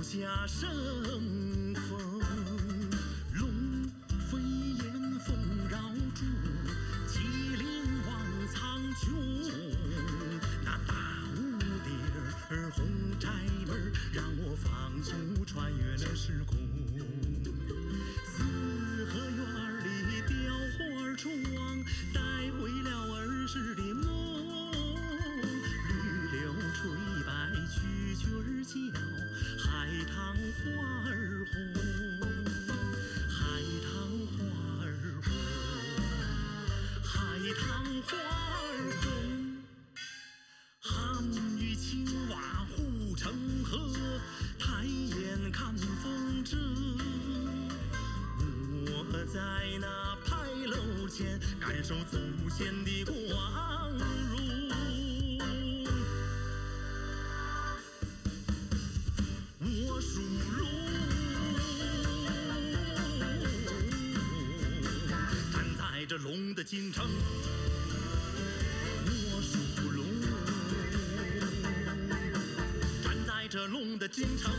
下生风，龙飞燕凤绕柱，麒麟望苍穹。那大蝴蝶儿红柴门，让我放速穿越了时空。四合院里雕花窗，带回了儿时的梦。绿柳垂白蛐蛐儿叫，海棠花儿红，海棠花儿红，海棠花儿红。汉与青蛙护城河，抬眼看风筝。我在那牌楼前，感受祖先的光荣。我属龙，站在这龙的京城。我属龙，站在这龙的京城。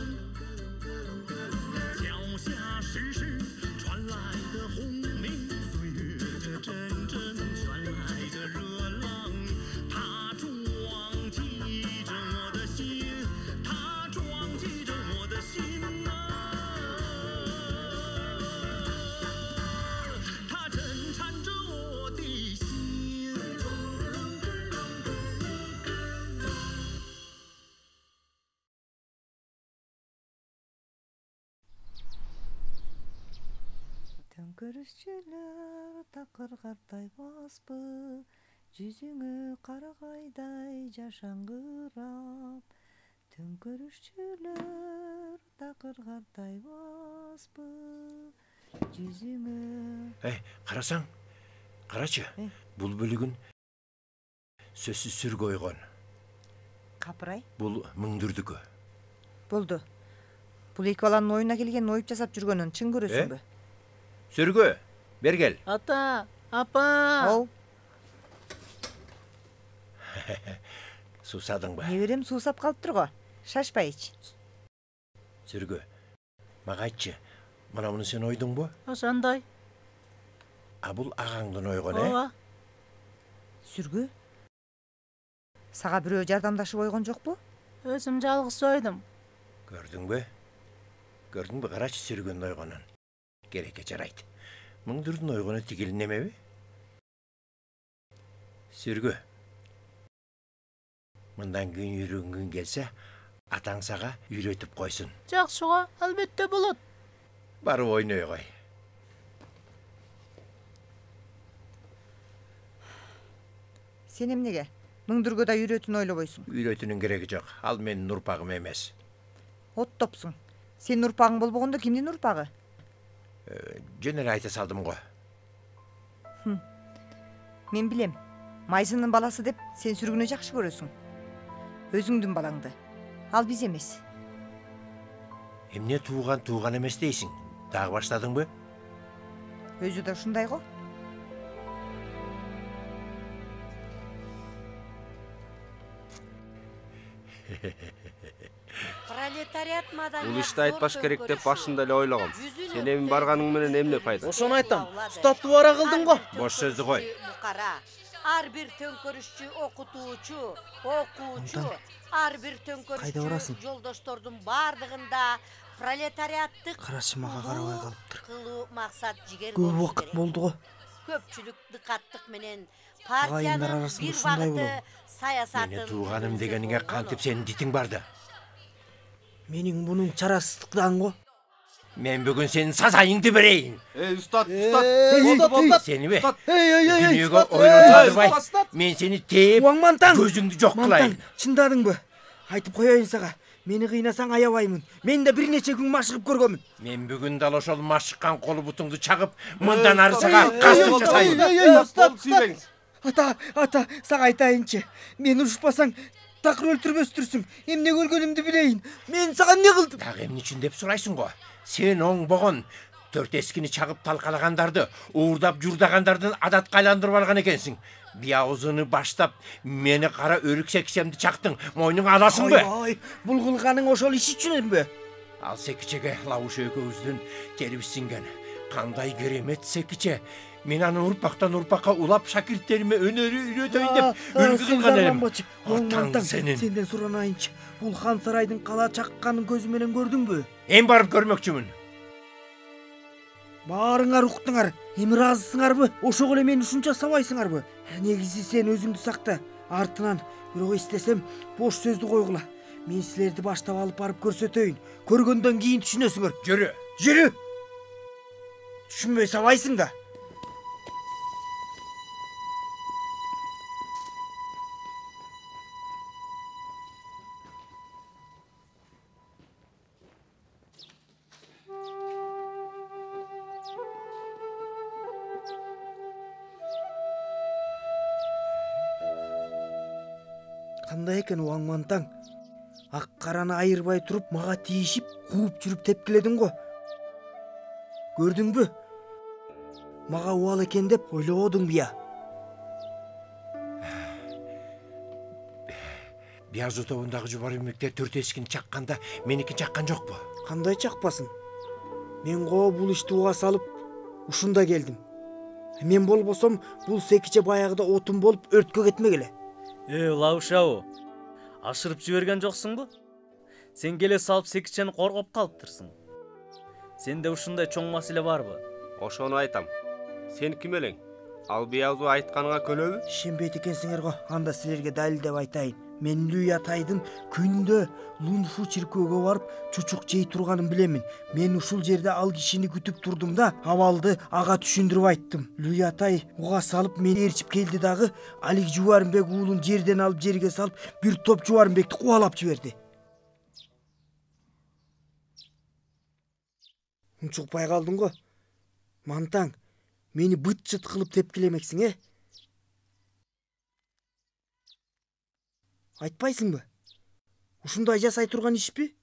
脚下时时传来的轰鸣，岁月这阵阵传来的热浪，它撞击着我的心，它撞击着我的心啊，它震颤着我的心。Төңкөрүшчүлөр такыр картай баспы, жүзүңө карагайдай жашаңгырап. Төңкөрүшчүлөр такыр картай баспы, жүзүңө. Карасаң, карачы. Бул бөлүгүн сөзсүз сүргө ойгон. Капырай? Бул мыңдүрдүкү. Болду. Бул эки баланын оюна келген оюп жасап жүргөнүн чын көрөсүңбү? Сүргө, бергел. Ата, апа. Оу. Суусадың ба? Не берем, суусап калыптыр го. Шашпай ич. Сүргө, мага айтчы, мына муну сен ойдуң бу? Ошондой. А бул агаңдын ойгон, Ооба. Сүргү? Сага бирөө жардамдашып ойгон жокпу? Өзүм жалгыз ойдум. Көрдүңбү? Көрдүңбү, карачы сүргөнүн ойгонун. Керекке жарайт. Мыңдүрдүн ойгону тигил немеби? Сүргү. Мындан кийин үйрөнгүң келсе, атаң сага үйрөтүп койсун. Жакшы го, албетте болот. Барып ойной кой. Сен эмнеге? Мыңдүргө да үйрөтүүнү ойлобойсуң. Үйрөтүүнүн кереги жок. Ал менин урпагым эмес. Оттопсуң. Сенин урпагың болбогондо кимдин урпагы? Жөн эле айта салдым го. Мен билем. Майзынын баласы деп сен сүргүнү жакшы көрөсүң. Өзүңдүн балаңды. Ал биз эмес. Эмне тууган эмес дейсиң? Дагы баштадыңбы? Өзү да ушундай го. Пролетариат маданият. Бул ишти айтпаш керек деп башында эле ойлогом. Сен эми барганың менен эмне пайда? Ошону айтам. Статты бара кылдың го. Бош сөздү кой. Ар бир төңкөрүшчү, окутуучу, ар бир төңкөрүшчү жолдоштордун бардыгында пролетариаттык Карашымага карабай калыптыр. Кылуу максат жигер Көп убакыт болду го. Көпчүлүк дыкаттык менен партиянын бир багыты саясатын. Мени тууганым дегениңе кантип сенин дитиң барды? Менин мунун чарасыздыктан го. Мен бүгүн сенин сазайыңды берейин. Устат. Сени бе? Дүнүйөгө ойлонсондурбай, мен сени тээп, көзүңдү жок кылайын. Чындадыңбы? Айтып коеюн сага. Мени кыйнасаң аябаймын. Мен да бир нече күн машыгып көргөмүн. Мен бүгүн дал ошол машыккан колу бутуңду чагып, мындан ары сага кастык жасайын. Ата, сага айтайынчы. Мени урушпасаң, такыр өлтүрбөстүрсүң. Эмне көргөнүмдү билейин. Мен сага эмне кылдым? Дагы эмне үчүн деп сурайсың го? Сен оңбогон, төрт эскини чагып талкалагандарды, уурдап журдагандардын адатка айландырып алган экенсиң. Биягузуну баштап, мени кара өрүксек кишемди чактың, мойнуңа аласыңбы? Бул кылганың ошол иш үчүнбү? Ал Секичеге Лауш экөөбүздүн терибиз сиңген кандай керемет Секиче. Мен аны урпактан урпакка улап шакирттериме өнөрү үйрөтөйүн деп үлгү кылган элем. Атаң сенин. Сенден суранайынчы. Бул хан сарайдын кала чакканын көзү менен көрдүңбү? Эми барып көрмөкчүмүн. Баарыңар уктуңар. Эми ыраазысыңарбы? Ошого эле мени ушунча сабайсыңарбы? Негизи сен өзүңдү сакта. Артынан бирок эстесем бош сөздү койгула. Мен силерди баштап алып барып көрсөтөйүн. Көргөндөн кийин түшүнөсүңөр. Жүрү. Жүрү. Түшүнбөй сабайсың да. Кандай экен Уаң Мантаң? Ак караны айырбай туруп мага тийишип, кууп жүрүп тепкиледиң го. Көрдүңбү? Мага убал экен деп ойлободуң бия? Биязу тобундагы жубар эмектер 4 эшикин чакканда меникин чаккан жокпу? Кандай чакпасын? Мен го бул ишти уга салып ушунда келдим. Мен болбосом бул Секиче баягыда отун болуп өрткө кетмек эле. Лаушау, ашырып жиберген жоксуңбу? Сен келе салып Секичени коргоп калыптырсың. Сенде ушундай чоң маселе барбы? Ошону айтам. Сен ким элең? Ал Биязу айтканыңа көнөбү? Ишенбейт экенсиңер го. Анда силерге далилдеп айтайын. Мен Люятайдын күндө Лунфу чиркөөгө барып чучук жей турганын билемин. Мен ушул жерде ал кишини күтүп турдум да, абалды ага түшүндүрүп айттым. Люятай уга салып мени ээрчип келди дагы, Алик Жубарымбек уулун жерден алып жерге салып, бир топ Жубарымбекти кубалап жиберди. Унчукпай калдың го. Мантаң, мени быт-чыт кылып тепкилемексиң, Айтпайсыңбы? Ушундай жасай турган ишпи?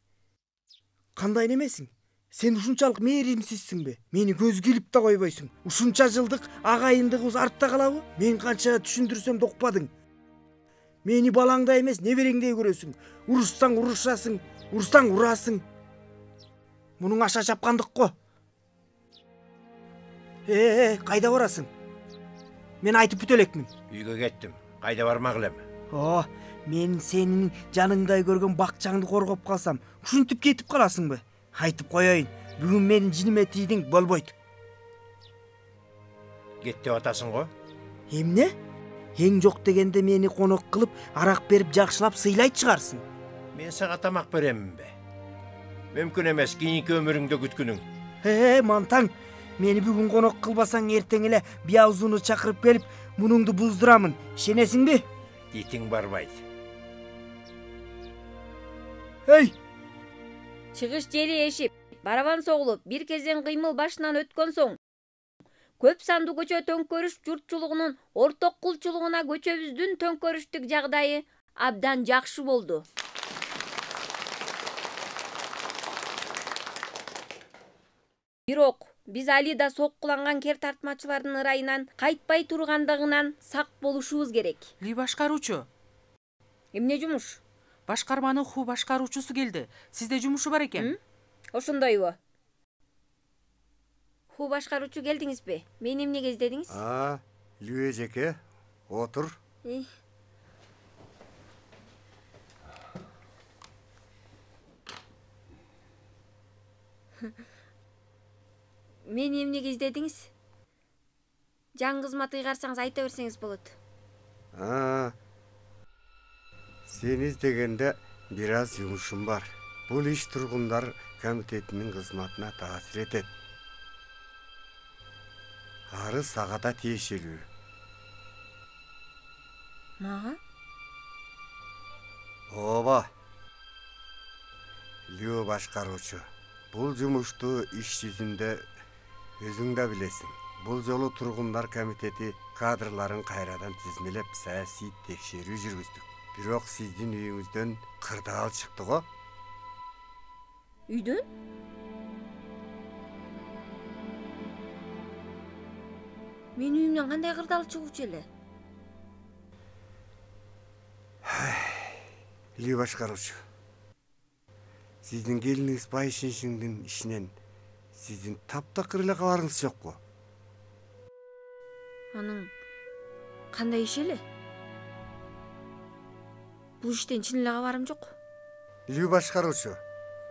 Кандай немесиң? Сен ушунчалык мээримсизсиңби? Мени көзгө илип да койбойсуң. Ушунча жылдык агайындыгыбыз артта калабы? Мен канча түшүндүрсөм да укпадың. Мени балаңдай эмес, небереңдей көрөсүң. Урушсаң урушасың, урсаң урасың. Мунуң аша чапкандык го. Кайда барасың? Мен айтып бүтө элекмин. Үйгө кеттим. Кайда бармак элем? Мен сенин жаныңдай көргөн бакчаңды коргоп калсам, ушинтип кетип каласыңбы? Айтып коеюн, бүгүн менин жиниме тийдиң, болбойт. Кет деп атасың го? Эмне? Эң жок дегенде мени конок кылып, арак берип жакшылап сыйлайт чыгарсың. Мен сага тамак береминби? Мүмкүн эмес, кийинки өмүрүңдө күткүнүң. Мантаң, мени бүгүн конок кылбасаң, эртең эле Биязууну чакырып келип, мунуңду буздурамын. Ишенесиңби? Итиң барбайт. Чыгыш жери эшип, барабан согулуп, бир кезең кыймыл башынан өткөн соң, көп сандуу көчө төңкөрүш журтчулугунун орток кулчулугуна көчөбүздүн төңкөрүштүк жагдайы абдан жакшы болду. Бирок биз али да соккуланган кер тартмачылардын ырайынан кайтпай тургандыгынан сак болушубуз керек. Ли башкаруучу. Эмне жумуш? Башкарманын ху башкаруучусу келди. Сизде жумушу бар экен. Ошондойбу? Ху башкаруучу келдиңизби? Мени эмнеге издедиңиз? Лүе жеке, отур. Мени эмнеге издедиңиз? Жан кызмат ыйгарсаңыз айта берсеңиз болот. Сени издегенде бир аз жумушум бар. Бул иш тургундар комитетинин кызматына таасир этет. Арыз сага да тиешелүү. Мага? Ооба. Лүө башкаруучу. Бул жумушту иш жүзүндө өзүң да билесиң. Бул жолу тургундар комитети кадрларын кайрадан тизмелеп саясий текшерүү жүргүздүк. Бирок сиздин үйүңүздөн кырдаал чыкты го. Үйдөн? Менин үйүмдөн кандай кырдаал чыгуучу эле? Лүө башкаруучу. Сиздин келиниңиз Бай Шиншиңдин ишинен сиздин таптакыр эле кабарыңыз жокпу? Анын кандай иш эле? Бул иштен чын эле кабарым жок. Лүү башкаруучу,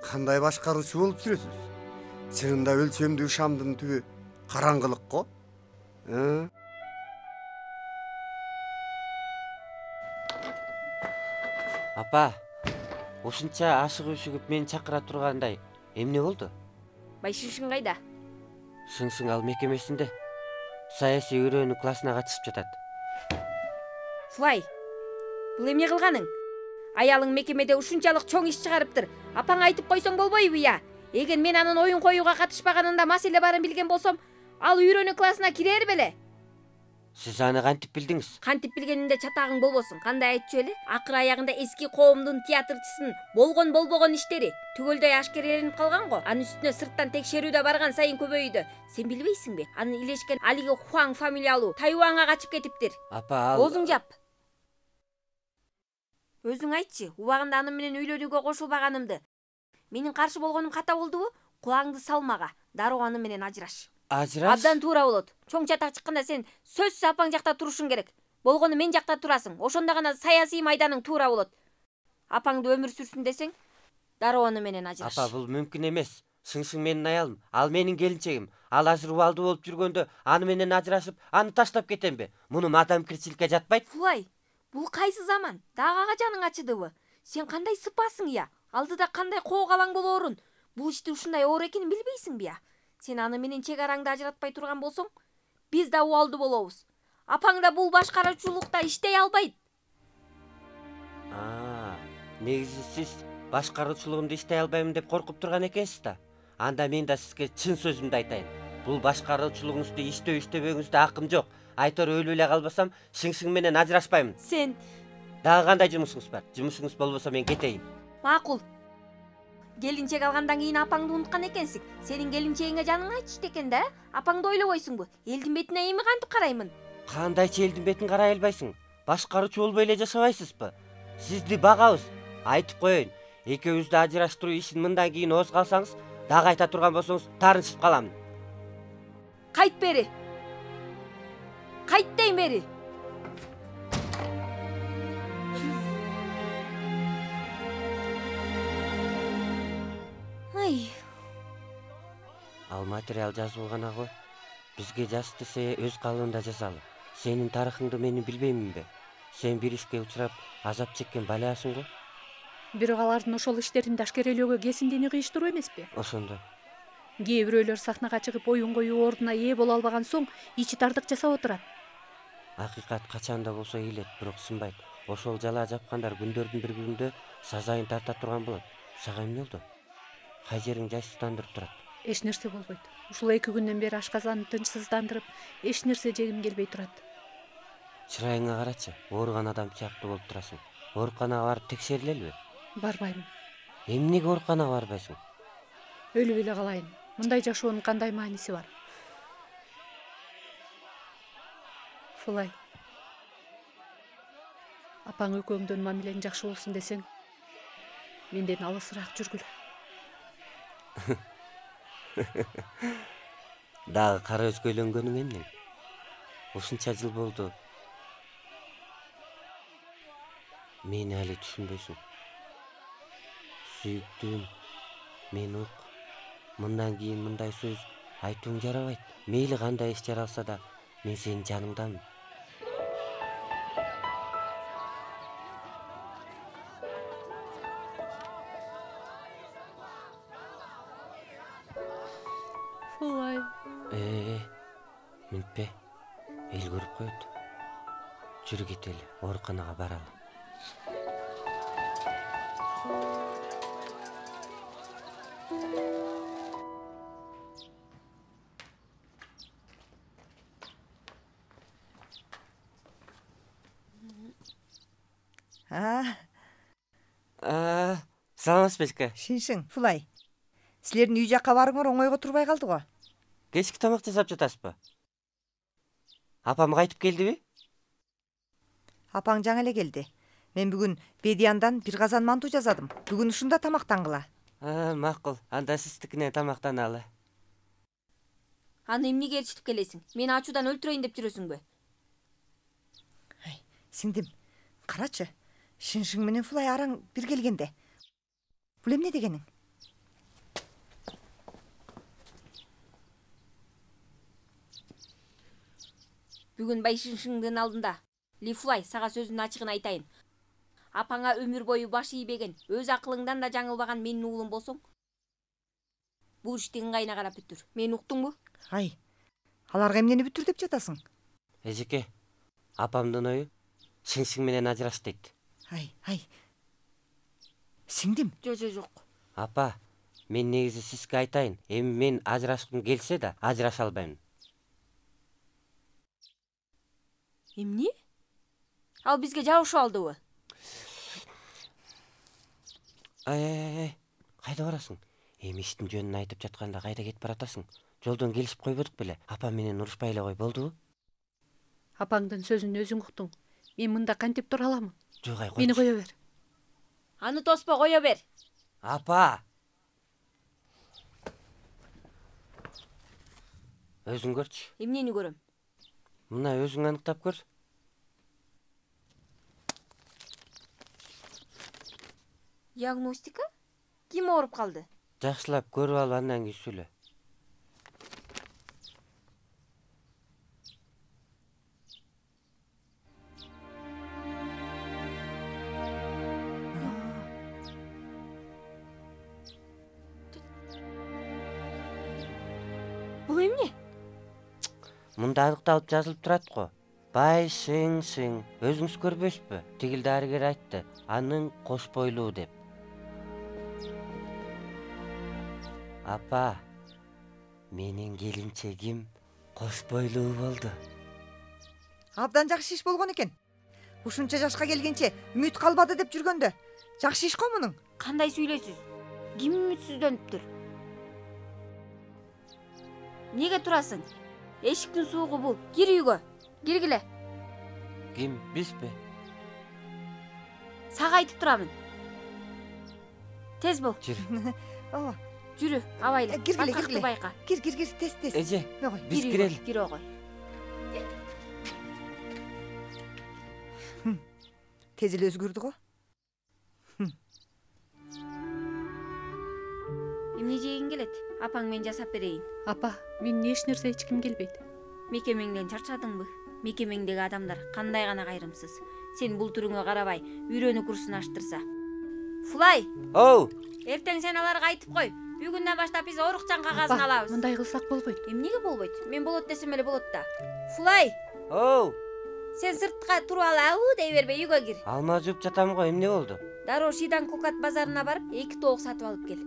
кандай башкаруучу болуп жүрөсүз? Чынында өлчөмдүү шамдын түбү караңгылык го? Апа, ушунча ашыгып үшүгүп мени чакыра тургандай эмне болду? Бай Шиншин кайда? Шыңшың ал мекемесинде. Саясий үйрөнүү классына катышып жатат. Фулай, бул эмне кылганың? Аялың мекемеде ушунчалык чоң иш чыгарыптыр. Апаңа айтып койсоң болбойбу я? Эгер мен анын оюн коюуга катышпаганында маселе барын билген болсом, ал үйрөнүү классына кирер беле? Сиз аны кантип билдиңиз? Кантип билгениңде чатагың болбосун. Кандай айтчу эле? Акыр аягында эски коомдун театрчысын болгон иштери түгөлдөй ашкереленип калган го. Анын үстүнө сырттан текшерүүдө барган сайын көбөйдү. Сен билбейсиңби? Анын илешкен алиги Хуаң фамилиялуу Тайванга качып кетиптир. Апа, ал... Оозуң жап. Өзүң айтчы, убагында анын менен үйлөнүүгө кошулбаганымды. Менин каршы болгонум ката болдубу? Кулаңды салмага. Дароо аны менен ажыраш. Ажыраш? Абдан туура болот. Чоң чатак чыкканда сен сөзсүз апаң жакта турушуң керек. Болгону мен жакта турасың. Ошондо гана саясий майданың туура болот. Апаңды өмүр сүрсүн десең, дароо аны менен ажыраш. Апа, бул мүмкүн эмес. Шыңшың менин аялым, ал менин келинчегим. Ал азыр убалдуу болуп жүргөндө аны менен ажырашып, аны таштап кетемби? Муну адамкирчиликке жатпайт. Фулай, бул кайсы заман? Дагы жаның ачыдыбы? Сен кандай сыпасың я? Алдыда кандай коогалаң болоорун? Бул ишти ушундай оор экенин билбейсиңби я? Сен аны менен чек араңды ажыратпай турган болсоң, биз да убалдуу болобуз. Апаң да бул башкаруучулукта иштей албайт. Негизи сиз башкаруучулугумду иштей албайм деп коркуп турган экенсиз да. Анда мен да сизге чын сөзүмдү айтайын. Бул башкаруучулугуңузду иштөө-иштебөөңүздө акым жок. Айтор өлүп эле калбасам, Шыңшың менен ажырашпаймын. Сен дагы кандай жумушуңуз бар? Жумушуңуз болбосо мен кетейин. Макул. Келинчек алгандан кийин апаңды унуткан экенсиң. Сенин келинчегиңе жаның ачышты экен да? Апаңды ойлобойсуңбу? Элдин бетине эми кантип караймын? Кандайча элдин бетин карай албайсың? Башкаруучу болбой эле жашабайсызбы? Сизди багабыз. Айтып коеюн. Экөөбүздү ажыраштыруу ишин мындан кийин ооз калсаңыз, дагы айта турган болсоңуз, таарынчып каламын. Кайт бери. Кайт дейм бери. Ал материал жазылган го. Бизге жаз десе өз калыбында жазалы. Сенин тарыхыңды мен билбейминби? Сен бир ишке учурап, азап чеккен баласың го. Бирок алардын ошол иштерин ашкерелөөгө кесиндени кыйыштыруу эмеспи? Ошондо. Кээ бирөөлөр сахнага чыгып оюн коюу ордуна ээ боло албаган соң ичи тардык жасап отурат. Акыйкат качанда болсо ийилет, бирок сынбайт. Ошол жалаа жапкандар күндөрдүн бир күнүндө сазайын тарта турган болот. Сага эмне болду? Кай жериң жайсыздандырып турат? Эч нерсе болбойт. Ушул 2 күндөн бери ашказанды тынчсыздандырып, эч нерсе жегим келбей турат. Чырайыңа карачы, ооруган адам сыяктуу болуп турасың. Ооруканага барып текшерилелби? Барбайм. Эмнеге ооруканага барбайсың? Өлүп эле калайын. Мындай жашоонун кандай мааниси бар? Фулай. Апаң экөөңдөн мамилең жакшы болсун десең, менден алысыраак жүргүлө. Дагы кара өзгөлөнгөнүң эмне? Ушунча жыл болду. Мени али түшүнбөйсүң. Сүйүктүүм, мени ук. Мындан кийин мындай сөз айтууң жарабайт. Мейли кандай иш жаралса да, мен сенин жаныңдамын. Фулай. Мүнтпе. Эл көрүп коет. Жүрү кетели, ооруканага баралы. Саламатсыз бешке. Шиншиң, Фулай. Силердин үй жакка барыңар оңойго турбай калды го. Кечки тамак жасап жатасызбы? Апам кайтып келдиби? Апаң жаңы эле келди. Мен бүгүн Бедияндан бир казан манту жасадым. Бүгүн ушунда тамактангыла. Макул. Анда сиздикине тамактаналы. Аны эмнеге ээрчитип келесиң? Мени ачуудан өлтүрөйүн деп жүрөсүңбү? Сиңдим, карачы. Шыншың менен Фулай араң бир келгенде. Бул эмне дегениң? Бүгүн бай Шыншыңдын алдында Ли Фулай сага сөзүнүн ачыгын айтайын. Апаңа өмүр бою баш ийбеген, өз акылыңдан да жаңылбаган менин уулум болсоң, бул ишти ыңгайына карап бүтүр. Мени уктуңбу? Аларга эмнени бүтүр деп жатасың? Эжеке, апамдын ою Шыңшың менен ажыраш дейт. Сиңдим? Жок. Апа, мен негизи сизге айтайын. Эми мен ажырашкым келсе да ажыраша албайм. Эмне? Ал бизге жабышып алдыбы? Кайда барасың? Эми иштин жөнүн айтып жатканда кайда кетип баратасың? Жолдон келишип койбодук беле? Апам менен урушпай эле кой, болдубу? Апаңдын сөзүн өзүң уктуң. Мен мында кантип тура аламын? Жок, койчу. Мени кое бер. Аны тоспо, кое бер. Апа! Өзүң көрчү. Эмнени көрөм? Мына өзүң аныктап көр. Диагностика? Ким ооруп калды? Жакшылап көрүп алып андан кийин сүйлө. Бул эмне? Мында аныкталып жазылып турат го. Бай Шыңшың. Өзүңүз көрбөйсүзбү? Тигил дарыгер айтты. Анын кош бойлуу деп. Апа, менин келинчегим кош бойлуу болду. Абдан жакшы иш болгон экен. Ушунча жашка келгенче үмүт калбады деп жүргөндө. Жакшы иш го мунуң. Кандай сүйлөйсүз? Ким үмүтсүздөнүптүр? Неге турасың? Эшиктин суугу бул. Кир үйгө. Киргиле. Ким, бизби? Сага айтып турамын. Тез бол. Ооба. Жүрү, абайла. Киргиле. Байка. Кир, тез. Эже, биз кирели. Кир огой. Тез эле өзгөрдү го. Эмне жегиң келет? Апаң мен жасап берейин. Апа, менин эч нерсе эч ким келбейт. Мекемеңден чарчадыңбы? Мекемеңдеги адамдар кандай гана кайрымсыз. Сен бул түрүңө карабай, үйрөнүү курсун аштырса. Фулай! Оу! Эртең сен аларга айтып кой. Бүгүндөн баштап биз орукчан кагазын алабыз. Мындай кылсак болбойт. Эмнеге болбойт? Мен болот десем эле болот да. Фулай! Оу! Сен сыртка туруп алабы дей бербей үйгө кир. Алма жууп жатам го, эмне болду? Дароо Шидан Кокат базарына барып, 2 тоок сатып алып кел.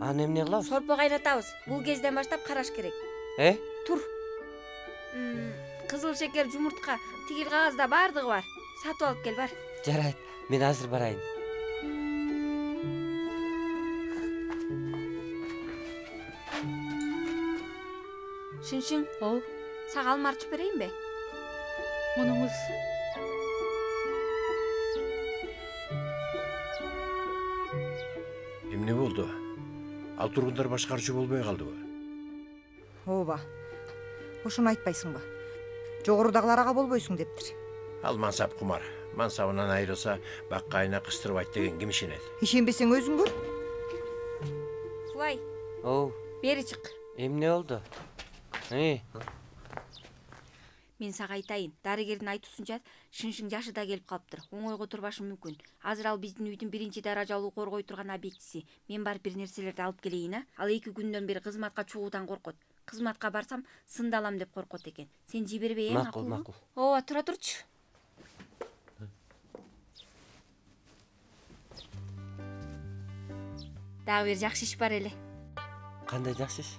Аны эмне кылабыз? Шорпо кайнатабыз. Бул кезден баштап караш керек. Тур. Кызыл шекер, жумуртка, тигил кагазда бардыгы бар. Сатып алып кел, бар. Жарайт, мен азыр барайын. Шыншың, сага алма арчып берейинби? Мунуңуз. Эмне болду? Ал тургундар башкарчу болбой калдыбы? Ооба. Ошону айтпайсыңбы? Жогорудагылар ага болбойсуң дептир. Ал мансап кумар. Мансабынан айрылса, баккайына кыстырбайт деген ким ишенет? Ишенбесең өзүң көр. Фулай. Оу. Бери чык. Эмне болду? Мен сага айтайын, дарыгердин айтуусунча Шыншың жашы да келип калыптыр. Оңойго турбашы мүмкүн. Азыр ал биздин үйдүн биринчи даражалуу коргой турган объектиси. Мен барып бир нерселерди алып келейин, а? Ал 2 күндөн бери кызматка чыгуудан коркот. Кызматка барсам, сындалам деп коркот экен. Сен жибербей, макул. Ооба, тура турчу. Дагы бир жакшы иш бар эле. Кандай жакшы иш?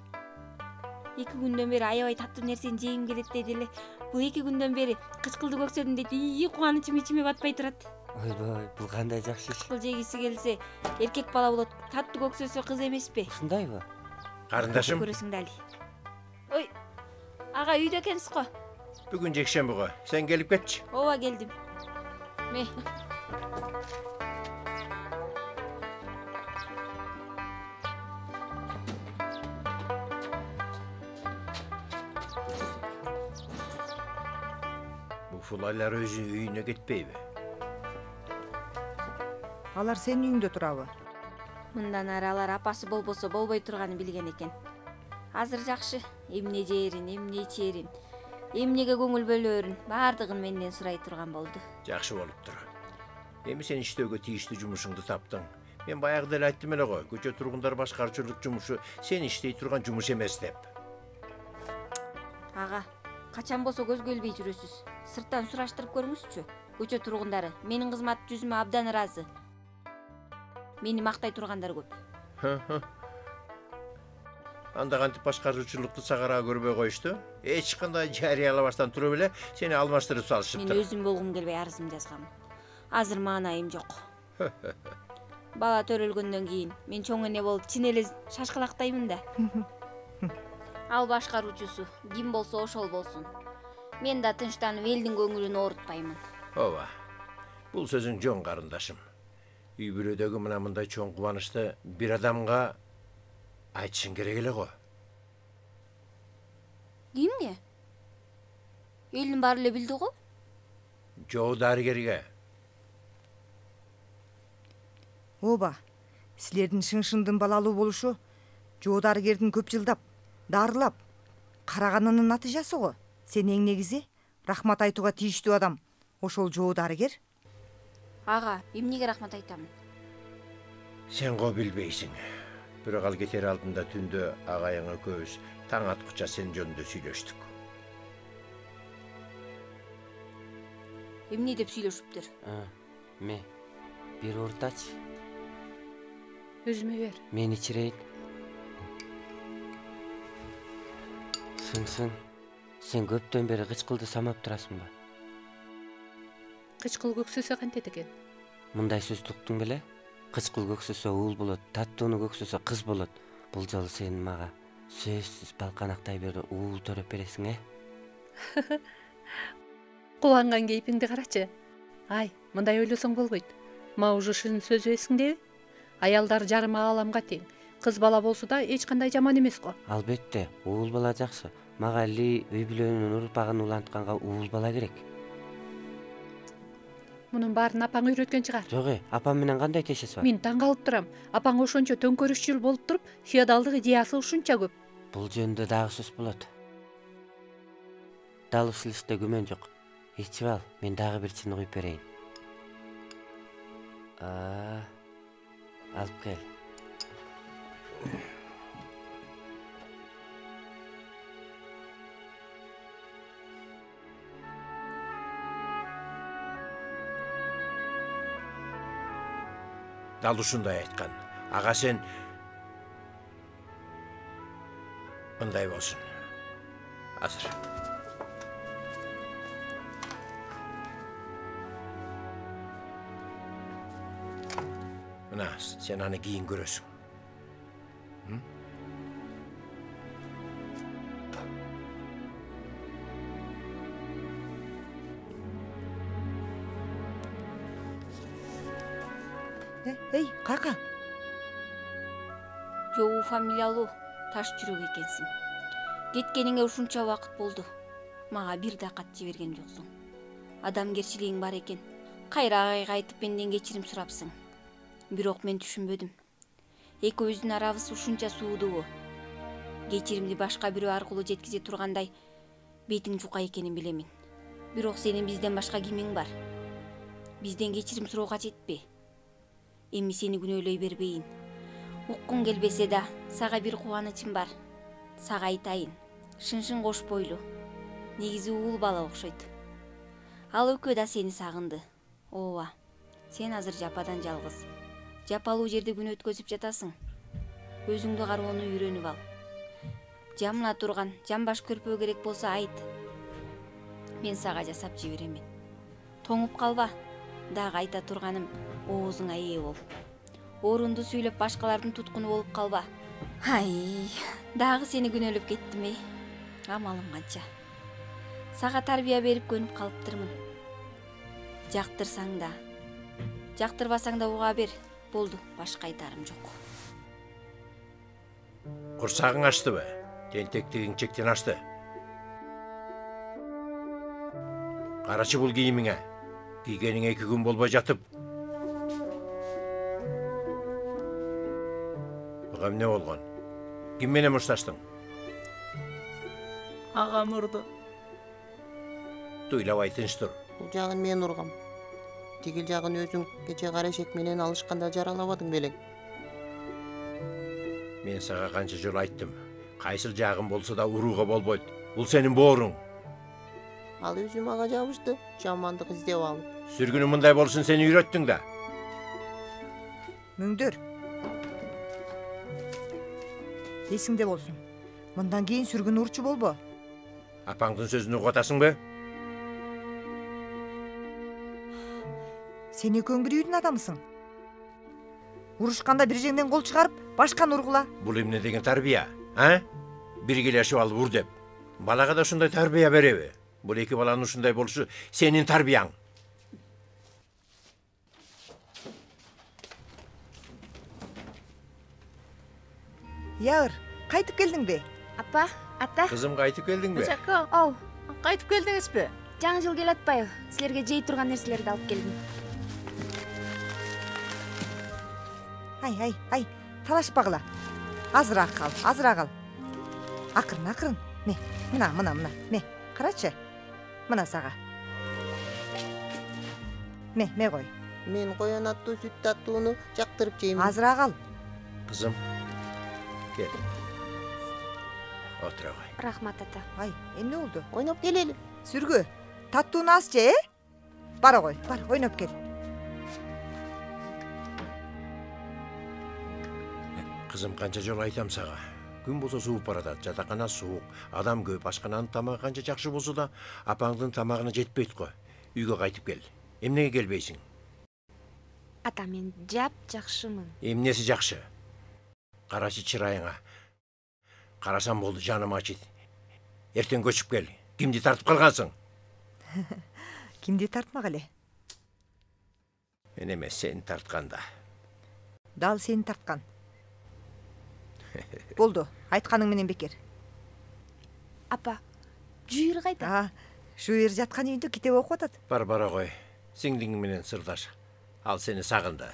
2 күндөн бери аябай таттуу нерсени жегим келет деди эле. Бул 2 күндөн бери кычкылды көксөдүм дейт. Кубанычым ичиме батпай турат. Ойбой, бул кандай жакшы иш? Бул жегиси келсе, эркек бала болот. Таттуу көксөсө кыз эмеспи? Ушундайбы? Карындашым. Көрөсүң дали. Ой, ага үйдө экенсиз го. Бүгүн жекшемби го. Сен келип кетчи. Ооба, келдим. ушулайлар өзү үйүнө кетпейби? Алар сенин үйүңдө турабы? Мындан ары алар апасы болбосо болбой турганын билген экен. Азыр жакшы, эмне жээрин, эмне ичээрин, эмнеге көңүл бөлөрүн баардыгын менден сурай турган болду. Жакшы болуптур. Эми сен иштөөгө тийиштүү жумушуңду таптың. Мен баягы эле айттым эле го, көчө тургундар башкарчылык жумушу сен иштей турган жумуш эмес деп. Ага, качан болсо көзгө илбей жүрөсүз. Сырттан сураштырып көрүңүзчү. Көчө тургундары менин кызмат жүзүмө абдан ыраазы. Мени мактай тургандар көп. Анда кантип башкаруучулукту сагараа көрбөй коюшту? Эч кандай жарыялабастан туруп эле сени алмаштырып салышыптыр. Мен өзүм болгум келбей арызымды жазгам. Азыр маанайым жок. Бала төрөлгөндөн кийин мен чоң эне болуп чын эле шашкалактаймын да. Ал башкаруучусу ким болсо ошол болсун. Мен да тынчтанып элдин көңүлүн оорутпаймын. Ооба. Бул сөзүң жон карындашым. Үй бүлөдөгү мындай чоң кубанычты бир адамга айтышың керек эле го. Кимге? Элдин баары эле билди го. Жоо дарыгерге. Ооба. Силердин шың-шыңдын балалуу болушу жоо дарыгердин көп жылдап, дарылап, караганынын натыйжасы го. Сен эң негизи рахмат айтууга тийиштүү адам. Ошол жоо дарыгер. Ага, эмнеге рахмат айтамын? Сен го билбейсиң. Бирок ал кетер алдында түндө агайыңа көз таң аткыча сен жөнүндө сүйлөштүк. Эмне деп сүйлөшүптүр? Бир уртачы. Өзүмө бер. Мен ичирейин. Сын, сен көптөн бери кычкылды самап турасың ба? Кычкыл көксөсө кантет экен? Мындай сөз туктуң беле? Кычкыл көксөсө уул болот, таттууну көксөсө кыз болот. Бул жолу сен мага сөзсүз балканактай бери уул төрөп бересиң, Кубанган кейпиңди карачы. Ай, мындай ойлосоң болбойт. Маужушун сөзү эсиңдеби? Аялдар жарым ааламга тең. Кыз бала болсо да эч кандай жаман эмес го. Албетте, уул бала жакшы. Мага Ли үй бүлөнүн урпагын улантканга уул бала керек. Мунун баарын апаң үйрөткөн чыгар. Жок, апам менен кандай тешеси бар? Мен таң калып турам. Апаң ошончо төңкөрүшчүл болуп туруп, феодалдык идеясы ушунча көп. Бул жөнүндө дагы сөз болот. Дал ушул иште күмөн жок. Ичип ал, мен дагы бир чын куюп берейин. Алып кел. Дал ушундай айткан. Ага сен мындай болсун. Азыр. Мына, сен аны кийин көрөсүң. Эй, кайка? Жоо фамилиялуу таш жүрөк экенсиң. Кеткениңе ушунча убакыт болду. Мага бир да кат жиберген жоксуң. Адамгерчилигиң бар экен. Кайра агайга айтып менден кечирим сурапсың. Бирок мен түшүнбөдүм. Экөөбүздүн арабыз ушунча суудуу. Кечиримди башка бирөө аркылуу жеткизе тургандай бетиң жука экенин билемин. Бирок сенин бизден башка кимиң бар? Бизден кечирим суроо кажетпи? Эми сени күнөөлөй бербейин. Уккуң келбесе да, сага бир кубанычым бар. Сага айтайын. Шын кош бойлуу. Негизи уул бала окшойт. Ал экөө да сени сагынды. Ооба. Сен азыр жападан жалгыз. Жапалуу жерде күн өткөзүп жатасың. Өзүңдү кароону үйрөнүп ал. Жамла турган, жамбаш көрпө керек болсо айт. Мен сага жасап жиберемин. Тоңуп калба. Дагы айта турганым, оозуңа ээ бол. Орунду сүйлөп башкалардын туткуну болуп калба. Ай, дагы сени күнөөлөп кеттим, Амалым канча. Сага тарбия берип көнүп калыптырмын. Жактырсаң да, жактырбасаң да уга бер. Болду, башка айтарым жок. Курсагың ачтыбы? Тентектигиң чектен ашты. Карачы бул кийимиңе. Кийгениңе 2 күн болбой жатып. Буга эмне болгон? Ким менен мушташтың? Агам урду. Туйлап айтынчы тур. Бул жагын мен ургам. Тигил жагын өзүң кече кара эшек менен алышканда жаралабадың белең. Мен сага канча жолу айттым. Кайсыл жагын болсо да урууга болбойт. Бул сенин бооруң. Ал өзү мага жабышты, жамандык издеп алып. Сүргүнү мындай болсун сени үйрөттүң да. Мөңдөр. Эсиңде болсун. Мындан кийин сүргүн урчу болбо. Апаңдын сөзүн угуп атасыңбы? Сен экөөң бир үйдүн адамысың. Урушканда бир жеңден кол чыгарып, башканы ургула. Бул эмне деген тарбия, а? Биргелешип алып ур деп. Балага да ушундай тарбия береби? Бул эки баланын ушундай болушу сенин тарбияң. Яыр, кайтып келдиңби? Апа, ата. Кызым, кайтып келдиңби? Жако. Оу, кайтып келдиңизби? Жаңы жыл келе атпайбы? Силерге жей турган нерселерди алып келдим. Ай, талашпагыла. Азыраак кал. Акырын. Мына. Ме, карачы. Мына сага. Ме кой. Мен коян аттуу, сүт таттууну жактырып жеймин. Азыраак ал. Кызым, кел. Отура кой. Рахмат, ата. Ай, эмне болду? Ойноп келели. Сүргү, таттууну аз же, Бара кой, ойноп кел. Кызым, канча жолу айтам сага. Күн болсо сууп баратат, жатакана суук, адам көп, ашкананын тамагы канча жакшы болсо да, апаңдын тамагына жетпейт го. Үйгө кайтып кел. Эмнеге келбейсиң? Ата, мен жакшымын. Эмнеси жакшы? Карачы чырайыңа. Карасам болду, жаным ачыйт. Эртең көчүп кел. Кимди тартып калгансың? Кимди тартмак эле? Мен эмес, сени тарткан да. Дал сени тарткан. Болду, айтканың менен бекер. Апа, жүйүр кайда? Жүйүр жаткан үйүндө китеп окуп атат. Бара кой. Сиңдиң менен сырдаш. Ал сени сагынды.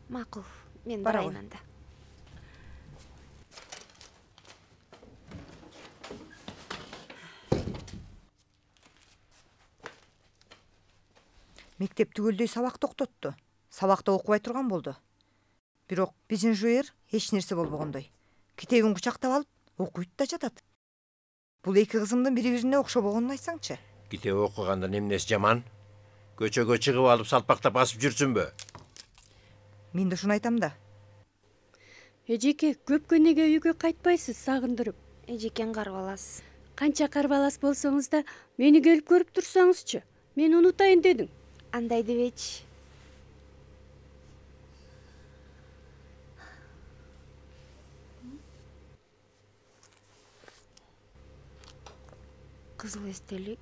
Макул, мен барайын анда. Мектеп түгөлдөй сабак токтотту. Сабакта окубай турган болду. Бирок биздин жүйөр эч нерсе болбогондой. Китебин кучактап алып, окуйт да жатат. Бул эки кызымдын бири-бирине окшобогонун айтсаңчы. Китеп окугандан эмнеси жаман? Көчөгө чыгып алып салпактап басып жүрсүнбү? Мен да ушуну айтам да. Эжеке, көп күн неге үйгө кайтпайсыз, сагындырып? Эжекен карбалас. Канча карбалас болсоңуз да, мени келип көрүп турсаңызчы. Мен унутайын дедим. Андай дебечи. Кызыл эстелик.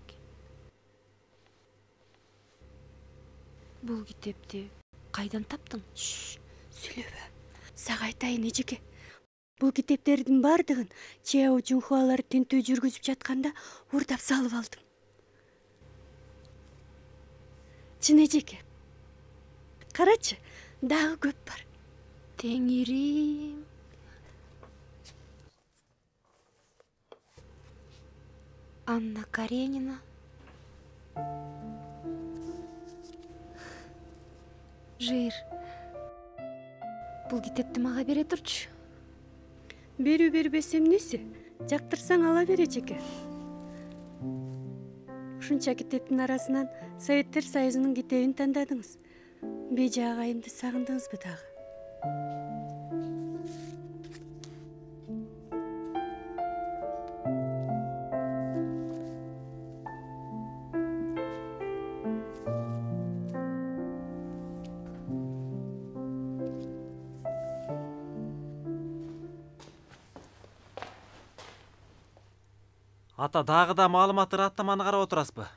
Бул китепти кайдан таптың? Сүйлөбө. Сага айтайын, эжеке. Бул китептердин бардыгын Чео Жунхуалар тинтүү жүргүзүп жатканда урдап салып алдым. Чын эжеке. Карачы, дагы көп бар. Теңирим. Анна Каренина. Жир. Бул китепти мага бере турчу. Берүү бербес эмнеси? Жактырсаң ала бер эжеке. Ушунча китептин арасынан Советтер Союзунун китебин тандадыңыз. Беже агайымды сагындыңызбы дагы? Ата, дагы да маалыматтар аттаманы карап отурасызбы?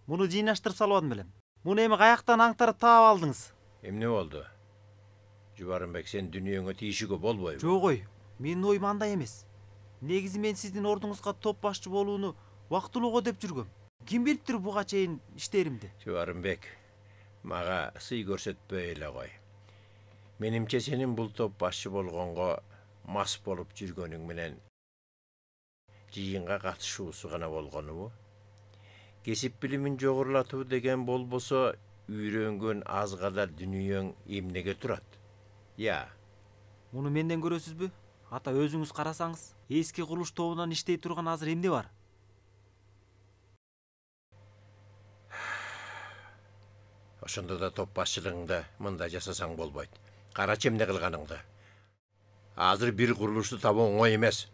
Муну жыйнаштырып салып белем. Муну эми каяктан аңтарып таап алдыңыз? Эмне болду? Жубарымбек, сен дүнүйөңө тийишүүгө болбойбу? Жок ой, менин оюм андай эмес. Негизи мен сиздин ордуңузга топ башчы болууну убактылуу деп жүргөм. Ким билиптир буга чейин иштеримди? Жубарымбек, мага сый көрсөтпөй эле кой. Менимче сенин бул топ башчы болгонго мас болуп жүргөнүң менен жыйынга катышуусу гана болгонубу? Кесип билимин жогорулатуу деген болбосо, үйрөнгөн аз гана дүнүйөң эмнеге турат? Я. Муну менден көрөсүзбү? Ата, өзүңүз карасаңыз, эски курулуш тобунан иштей турган азыр эмне бар? Ошондо да топ башчылыгыңды мындай жасасаң болбойт. Карачы эмне кылганыңды. Азыр бир курулушту табуу оңой эмес.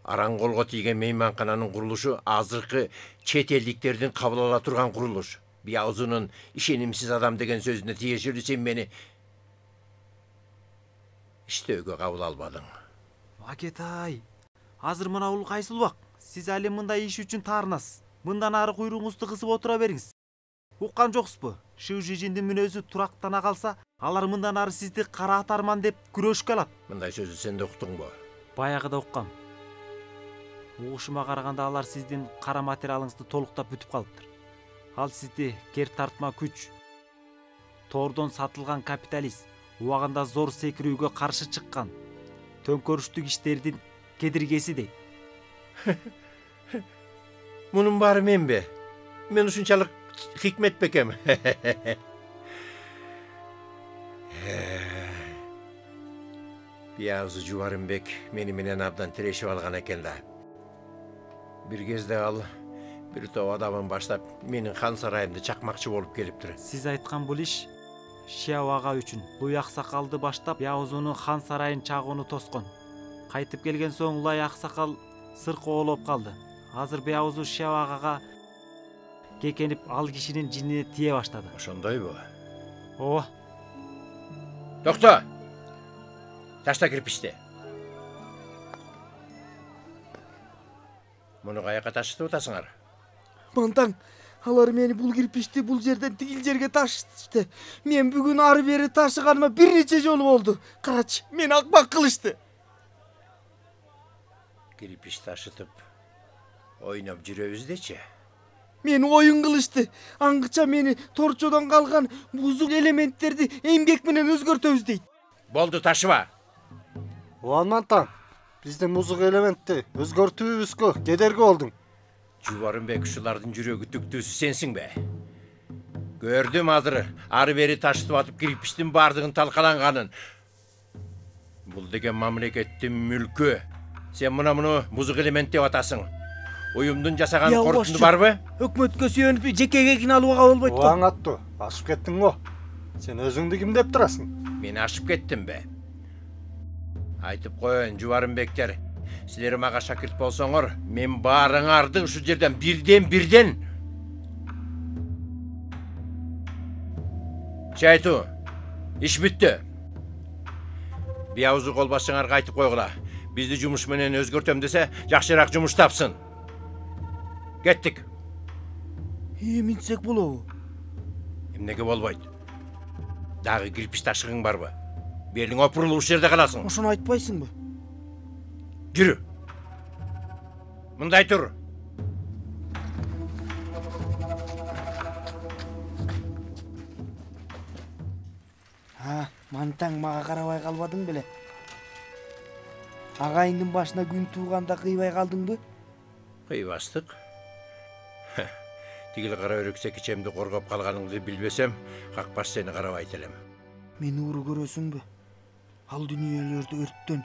Араң колго тийген мейманкананын курулушу азыркы чет элдиктердин кабыл ала турган курулуш. Бияузунун ишенимсиз адам деген сөзүнө тиешелүү сен мени иштөөгө кабыл албадың. Акетай, азыр мына бул кайсы убак? Сиз али мындай иш үчүн таарынасыз. Мындан ары куйругуңузду кысып отура бериңиз. Уккан жоксузбу? Шу жижиндин мүнөзү турактана калса, алар мындан ары сизди караатарман деп күрөшкө алат. Мындай сөздү сен да уктуңбу? Баягыда уккам. Угушума караганда алар сиздин кара материалыңызды толуктап бүтүп калыптыр. Ал сизди кер тартма күч, тордон сатылган капиталист, убагында зор секирүүгө каршы чыккан, төңкөрүштүк иштердин кедиргеси дейт. Мунун баары менбе? Мен ушунчалык хикмет бекем. Биязы Жубарымбек мени менен абдан тирешип алган экен да. Бир кезде ал бир топ адамын баштап менин хан сарайымды чакмакчы болуп келиптир. Сиз айткан бул иш Шияу ага үчүн Луй аксакалды баштап Бияузунун хан сарайын чагууну тоскон. Кайтып келген соң Луй аксакал сыркоолоп калды. Азыр Бияузу Шияу агага кекенип ал кишинин жинине тие баштады. Ошондойбу? Ооба. Токто! Ташта кирпичти. Муну каяка ташытып атасыңар? Мантаң, алар мени бул кирпичти бул жерден тигил жерге ташытышты. Мен бүгүн ары бери ташыганыма бир нече жолу болду. Карачы, мени акмак кылышты. Кирпич ташытып ойноп жүрөбүз дечи. Мени оюн кылышты. Аңгыча мени торчодон калган бузук элементтерди эмгек менен өзгөртөбүз дейт. Болду, ташыба. Мантаң, биздин музык элементти өзгөртүүбүзгө кедерги болдуң. Жубарымбек, ушулардын жүрөгү түктүүсү сенсиң бе? Көрдүм азыр ары бери ташытып атып кирпичтин бардыгын талкаланганын. Бул деген мамлекеттин мүлкү. Сен муну музык элемент деп атасың. Уюмдун жасаган корутунду барбы? Өкмөткө сүйөнүп жекеге киналууга болбойт го. Оң атту, ашып кеттиң го. Сен өзүңдү ким деп турасың? Мен ашып кеттим бе? Айтып коеюн, Жубарымбектер, силер мага шакирт болсоңор, мен баарыңарды ушул жерден бирден Чайту, иш бүттү. Бияузу кол башчыңарга айтып койгула. Бизди жумуш менен өзгөртөм десе, жакшыраак жумуш тапсын. Кеттик. Эминсек болобу? Эмнеге болбойт? Дагы кирпич ташыгың барбы? Белиң опурулуп ушул жерде каласың. Ошону айтпайсыңбы? Жүрү. Мындай тур. Мантаң, мага карабай калбадың беле? Агайыңдын башына күн тууганда кыйбай калдыңбы? Кыйбастык. Тигил кара өрөксө кичемди коргоп калганыңды билбесем, какпаш сени карабайт элем. Мени уру көрөсүңбү? Ал дүнүйөлөрдү өрттөн,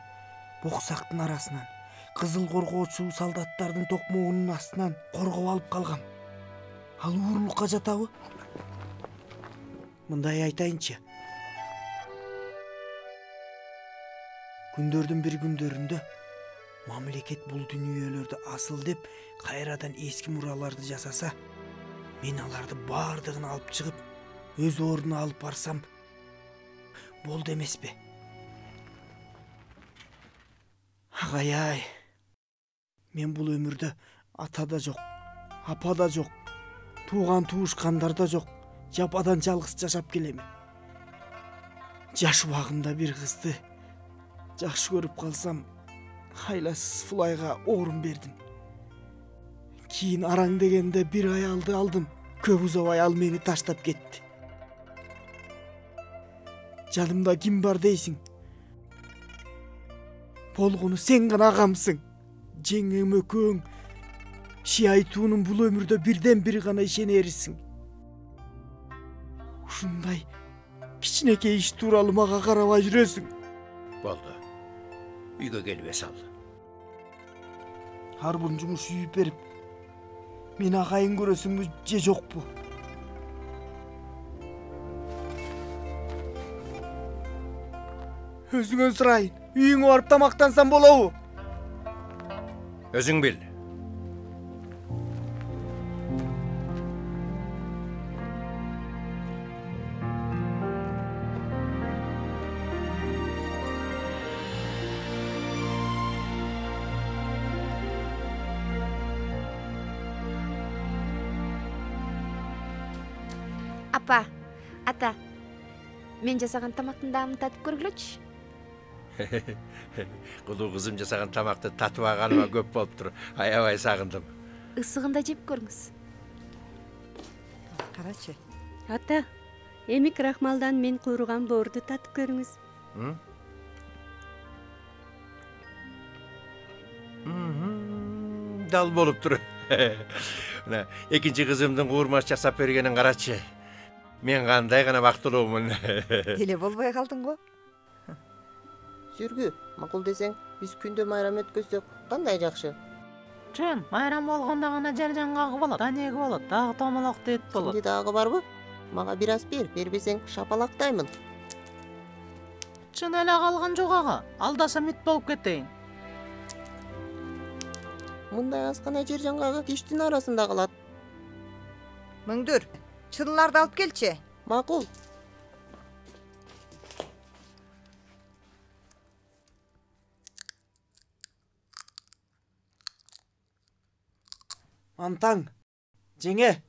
боксактын арасынан, кызыл коргоочу солдаттардын токмогунун астынан коргоп алып калгам. Ал уурулукка жатабы? Мындай айтайынчы. Күндөрдүн бир күндөрүндө мамлекет бул дүнүйөлөрдү асыл деп кайрадан эски мураларды жасаса, мен аларды бардыгын алып чыгып, өз ордуна алып барсам болду эмеспи? Агай, мен бул өмүрдө ата да жок, апа да жок, тууган туушкандар да жок, жападан жалгыз жашап келем. Жаш убагымда бир кызды жакшы көрүп калсам, айласыз Фулайга орун бердим. Кийин араң дегенде бир аялды алдым. Көп узабай ал мени таштап кетти. Жанымда ким бар дейсиң? Болгону сен гана агамсың. Жеңем экөөң ши айтуунун бул өмүрдө бирден бири гана ишенерисиң. Ушундай кичинекей иш тууралуу мага карабай жүрөсүң. Болду. Үйгө келбей сал. Ар бир жумуш үйүп берип, мен агайын көрөсүңбү же жокпу? Өзүңөн сурайын. Үйүңө барып тамактансам болобу? Өзүң бил. Апа, ата, мен жасаган тамактын даамын татып көргүлөчү. Кулуу кызым жасаган тамакты татып алганыма көп болуптур. Аябай сагындым. Ысыгында жеп көрүңүз. Карачы. Ата, эми крахмалдан мен кууруган боорду татып көрүңүз. Дал болуптур. Мына экинчи кызымдын куурмаш жасап бергенин карачы. Мен кандай гана бактылуумун. Деле болбой калдың го? Сүргү, макул десең, биз күндө майрам өткөзсөк кандай жакшы. Чын, майрам болгондо гана жер-жан кагып болот, анеги болот, дагы томолок дейт болот. Сенде дагы барбы? Мага бир аз бербесең шапалактаймын. Чын эле калган жок ага, алдасам ит болуп кетейин. Мындай аскана жер-жан кагып тиштин арасында калат. Мыңдүр, чынларды алып келчи. Макул. Антаң, жеңе.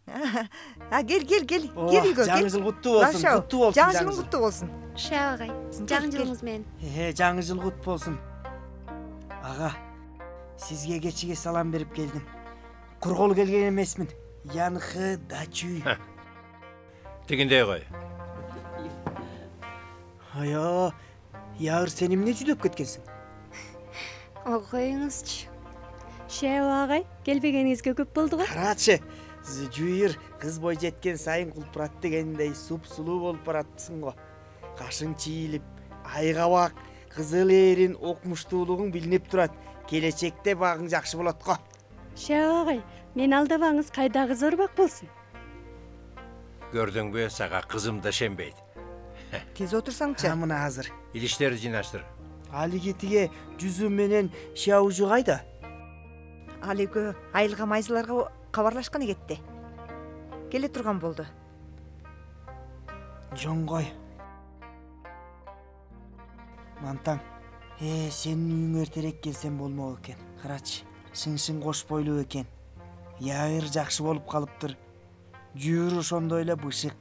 Кел үйгө. Жаңы жыл куттуу болсун, куттуу болсун. Жаңы жылың куттуу болсун. Шаа агай, жаңы жылыңыз менен. Жаңы жыл кут болсун. Ага, сизге кечиге салам берип келдим. Кур кол келген эмесмин. Янхы дачуй. Тигиндей кой. Ая, Ягыр сен эмне жүдөп кеткенсиң? Коюңузчу. Шаа агай, келбегениңизге көп болду го. Карачы, жуйыр кыз бой жеткен сайын кулпурат дегендей суп-сулуу болуп баратсың го. Кашың чийилип, айгабак, кызыл эрин окмуштуулугуң билинип турат. Келечекте багың жакшы болот го. Шаа агай, мен алдабаңыз кайдагы зорбак болсун. Көрдүңбү, сага кызым да шенбейт. Тез отурсаңчы. Мына азыр. Идиштерди жыйнаштыр. Алигетиге жүзү менен шаужу кайда? Ал экөө айылга майзыларга кабарлашкан кетти. Келе турган болду. Жоңгой. Мантаң, сенин үйүңө эртерээк келсем болмок экен. Карачы, шың кош бойлуу экен. Ягыр жакшы болуп калыптыр. Жүйүрү ошондой эле бышык.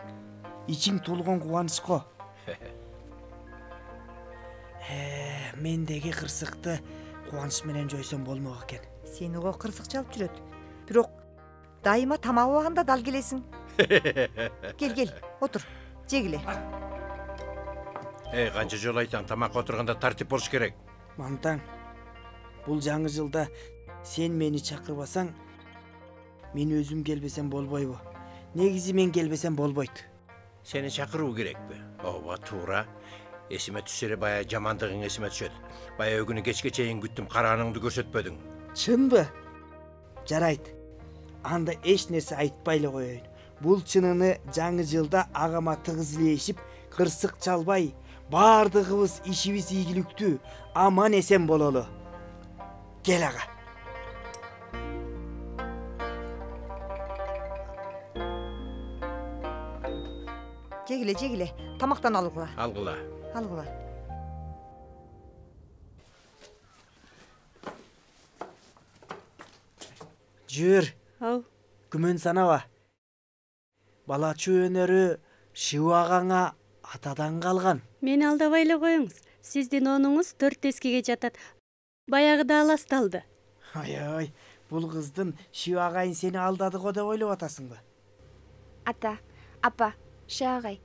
Ичиң толгон кубанычко. Мендеги кырсыкты кубаныч менен жойсом болмок экен. Сени го кырсык чалып жүрөт. Бирок дайыма тамак убагында дал келесиң. Кел, отур. Жегиле. Канча жолу айтам, тамакка отурганда тартип болуш керек. Мантаң, бул жаңы жылда сен мени чакырбасаң, мен өзүм келбесем болбойбу? Негизи мен келбесем болбойт. Сени чакыруу керекпи? Ооба, туура. Эсиме түшсө эле бая жамандыгың эсиме түшөт. Бая күнү кечке чейин күттүм, карааныңды көрсөтпөдүң. Чынбы? Жарайт. Анда эч нерсе айтпай эле коеюн. Бул чыныны жаңы жылда агама тыгыз илешип, кырсык чалбай, баардыгыбыз ишибиз ийгиликтүү, аман эсен бололу. Кел ага. Жегиле. Тамактан алгыла. Алгыла. Жүр. Ау. Күмөн санаба. Балачу өнөрү Шыу агаңа атадан калган. Мени алдабай эле коюңуз. Сиздин онуңуз 4 тескеге жатат. Баягыда аласталды. Ай, бул кыздын Шио агайын сени алдады го деп ойлоп атасыңбы? Ата, апа, Шио агай.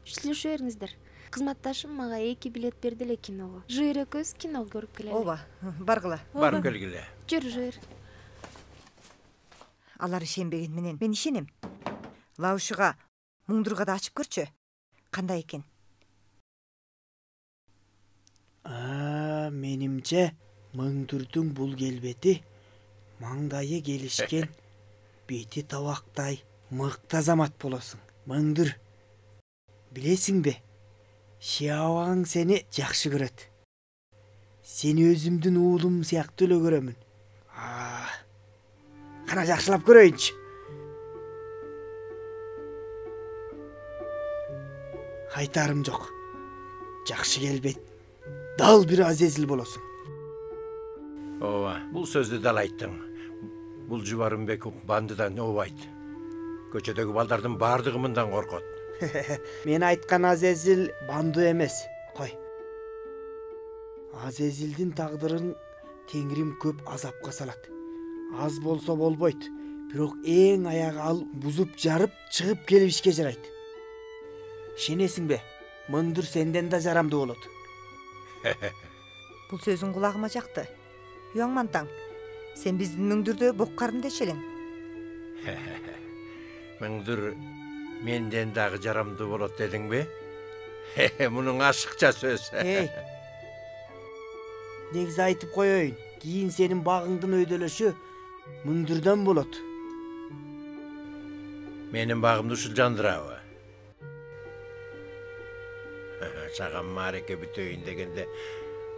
Сүйлөшө бериңиздер. Кызматташым мага 2 билет берди эле киного. Жыйыр экөөбүз кино көрүп келели. Ооба, баргыла. Барып келгиле. Жүр, жыйыр. Алар ишенбеген менен мен ишенем. Лаушыга, Муңдурга да ачып көрчү. Кандай экен? Менимче Муңдурдун бул келбети маңдайы келишкен бети табактай мыкты азамат болосуң. Муңдур, билесиңби? Шиоаң сени жакшы көрөт. Сени өзүмдүн уулум сыяктуу эле көрөмүн. Кана жакшылап көрөйүнчү. Айтарым жок. Жакшы келбет. Дал бир Азезил болосуң. Ооба, бул сөздү дал айттың. Бул Жубарымбек бандыдан ообайт. Көчөдөгү балдардын бардыгы мындан коркот. Мен айткан Азезил банду эмес. Кой. Азезилдин тагдырын Теңирим көп азапка салат. Аз болсо болбойт, бирок эң аягы ал бузуп жарып чыгып келип ишке жарайт. Ишенесиңби? Муңдур сенден да жарамдуу болот. Бул сөзүң кулагыма жакты. Юаңмантаң, сен биздин Муңдурду боккарын деши элең. Муңдур менден дагы жарамдуу болот дедиңби? Мунун ашыкча сөз. Негизи айтып коеюн, кийин сенин багыңдын өйдөлөшү Муңдурдан болот. Менин багымды ушул жандырабы? Саган маареке бүтөйүн дегенде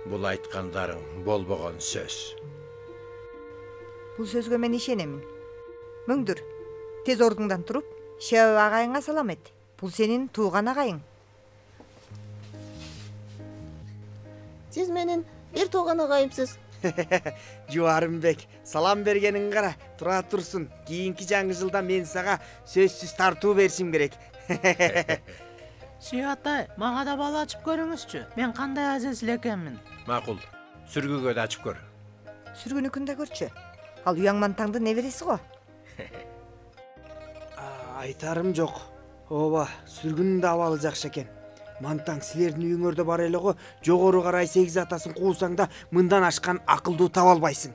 бул айткандарың болбогон сөз. Бул сөзгө мен ишенемин. Муңдур, тез ордуңдан туруп, Шио агайыңа салам эт. Бул сенин тууган агайың. Сиз менин бир тууган агайымсыз. Жубарымбек, салам бергениң кара, тура турсун. Кийинки жаңы жылда мен сага сөзсүз тартуу беришим керек. Шио атай, мага да бала ачып көрүңүзчү. Мен кандай Азезил экенмин. Макул, сүргүгө да ачып көр. Сүргүнүкүн да көрчү. Ал Уяңмантаңдын небереси го. Айтарым жок. Ооба, сүргүнүн да абалы жакшы экен. Мантаң, силердин үйүңөрдө бар эле го, жогору карай 8 атасын куусаң да мындан ашкан акылдуу таба албайсың.